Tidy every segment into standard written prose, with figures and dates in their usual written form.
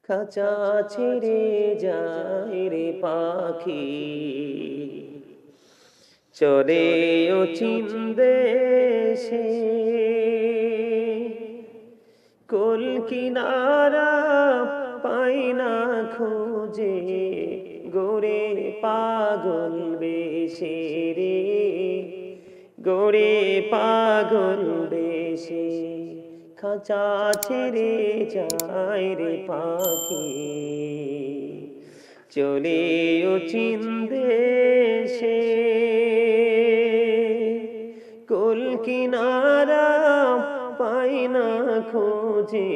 খাঁচা ছেড়ে যায় রে পাখি, চলে অচিন দেশে। কুল কিনারা পাই না খুঁজে, গোরে পাগল বেশে রে, গোরে পাগল বেশে। খাঁচা ছেড়ে যায় রে পাখি, চলে অচিন দেশে। কুল কিনারা পাই না খোঁজে,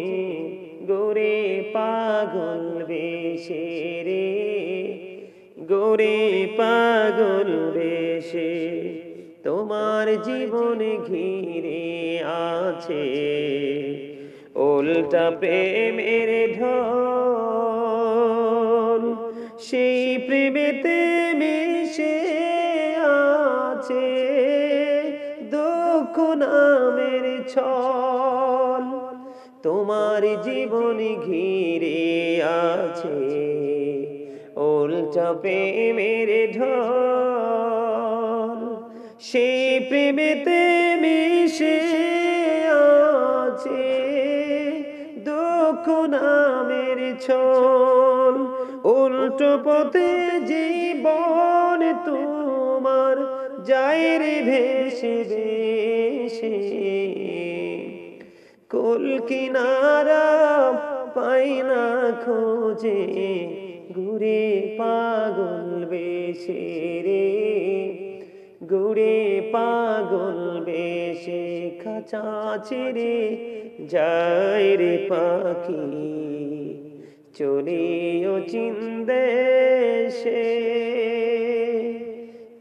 গোরে পাগল বেশে রে, গোরে পাগল বেশে। তোমার জীবন ঘিরে আছে উল্টা প্রেমের ঢল, সেই প্রেমেতে মিশে আছে দুঃখ নামের ছল। তোমার জীবন ঘিরে আছে উল্টা প্রেমের ঢল, সেই প্রেমেতে মিশে আছে দুঃখ নামের ছল। উল্টো পথে জীবন তোমার যায় রে ভেসে ভেসে। কুল কিনারা পাই না খোঁজে, ঘুরে পাগল বেশে রে, ঘুরে পাগল বেশে। খাঁচা ছেড়ে যায় রে পাখি, চলে অচিন দেশে।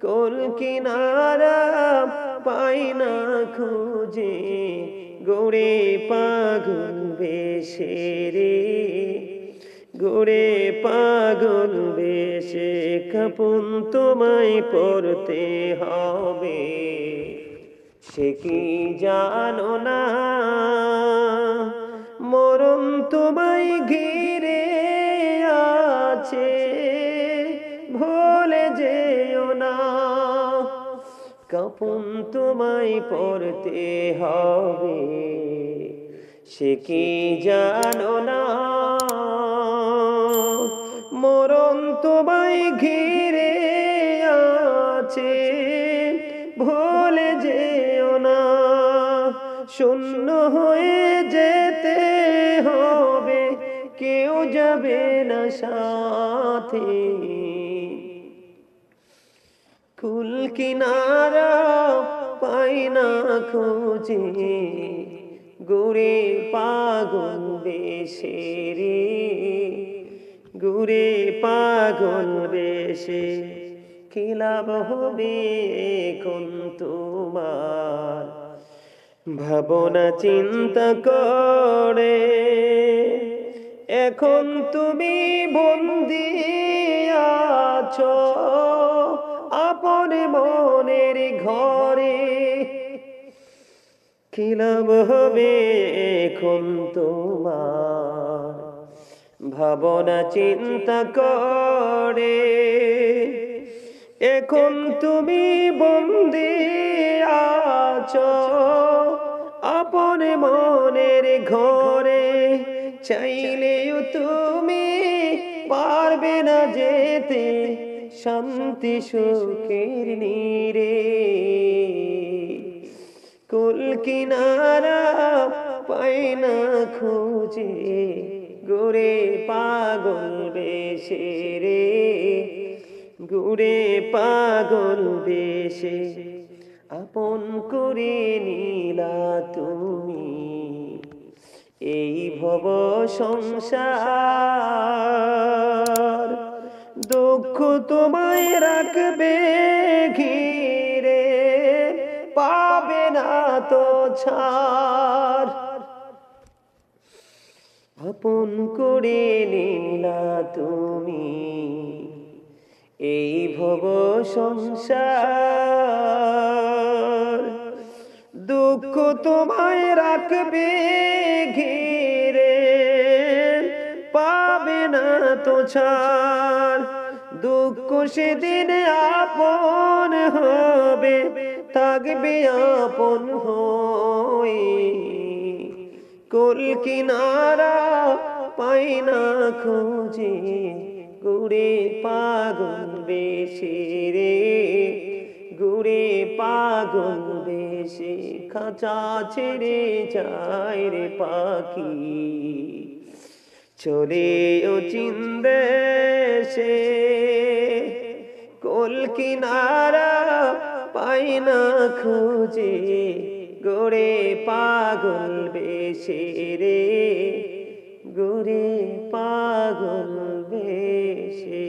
কুল কিনারা পাই না খুঁজে, গোরে পাগল বেশে রে, গোরে পাগল বেশে। কাপন তোমায় পরতে হবে, সে কি জানো না? মরণ তোমায় ঘিরে আছে, ভুলে যেও না। কাপন তোমায় পরতে হবে, সে কি জানো না? মরণ তোমায় ঘিরে আছে, ভুলে যেও না। শূন্য হয়ে যেতে হবে, কেউ যাবে না সাথে। কুল কিনারা পাই না খুঁজে, ঘুরে পাগল বেশে রে, ঘুরে পাগল বেশে। কি লাভ হবে এখন তোমার ভাবনা চিন্তা করে? এখন তুমি বন্দি আছো আপন মনের ঘরে। কি লাভ হবে এখন তোমার ভাবনা চিন্তা করে? এখন তুমি বন্দি আছো আপন মনের ঘরে। চাইলেও তুমি পারবে না যেতে শান্তি সুখের নীড়ে। কুল কিনারা পাই না খুঁজে, ঘুরে পাগল বেশে রে, ঘুরে পাগল বেশে। আপন করে নিলা তুমি এই ভব সংসার, দুঃখ তোমায় রাখবে ঘিরে, পাবে না তো ছাড়। আপন করে নিলা তুমি এই ভব সংসার, দুঃখ তোমায় রাখবে ঘিরে, পাবে না তো ছাড়। দুঃখ সেদিন আপন হবে, থাকবে আপন হয়ে। কুল কিনারা পাই না খুঁজে, ঘুরে পাগল বেশে রে, ঘুরে পাগল বেশে। খাঁচা ছেড়ে যায় রে পাখি, চলে ও চিন্দেশে। কুল কিনারা পাই না খুঁজে, ঘুরে পাগল বেশে রে, ঘুরে পাগল বেশে।